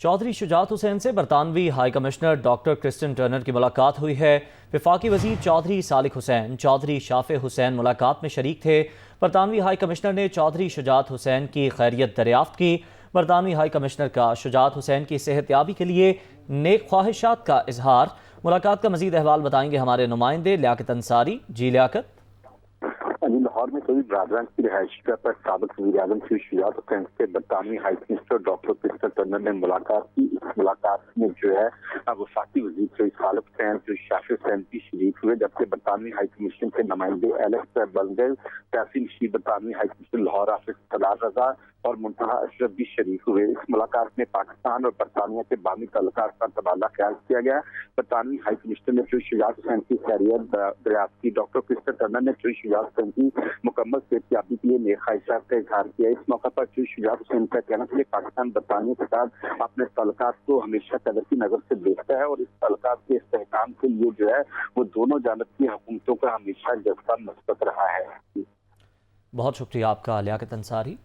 चौधरी शुजात हुसैन से बरतानवी high commissioner doctor Christian Turner की मुलाकात हुई है। वफाकी वजीर चौधरी सालिक हुसैन, चौधरी शाफे हुसैन मुलाकात में शरीक थे। बरतानवी हाई कमिश्नर ने चौधरी शुजात हुसैन की खैरियत दरियाफ्त की। बरतानवी हाई कमिश्नर का शुजात हुसैन की सेहतयाबी के लिए नेक ख्वाहिशात का इजहार। मुलाकात का मजीद अहवाल बताएंगे हमारे नुमाइंदे लियाकत अंसारी। जी लियाकत। लाहौर में कोई बरादरान की रिहायशी पर साबिक वज़ीर-ए-आज़म शुजात हुसैन से बरतानवी high commissioner doctor Christian Turner ने मुलाकात की। इस मुलाकात में जो है वफाकी वज़ीर सालिक हुसैन, शाफे हुसैन भी शरीक हुए, जबकि बरतानवी हाई कमिश्नर के नुमाइंदे एलेक्स बलदेव, त्यासीन शीर, बरतानवी हाई कमिश्नर लाहौर हाफिज सलार रजा और मुंतहा अशरफ भी शरीक हुए। इस मुलाकात में पाकिस्तान और बरतानिया के बामी ताल्लुकात का तबादला ख्याल किया गया। बरतानवी हाई कमिश्नर ने शुजात हुसैन की खैरियत दरियाफ्त की। डॉक्टर क्रिस्टन टर्नर ने शुजात हुसैन की मुकम्मल सेहतयाबी के लिए नेक ख्वाहिशात का इजहार किया। इस मौका पर शुजात हुसैन का कहना था कि पाकिस्तान बरतानिया के साथ अपने ताल्लुकात को हमेशा कदर की नजर से देखता है और इस ताल्लुकात के इस्तेहकाम के लिए जो है वो दोनों जानब की हुकूमतों का हमेशा जज्बा मस्बत रहा है। बहुत शुक्रिया आपका लियाकत अंसारी।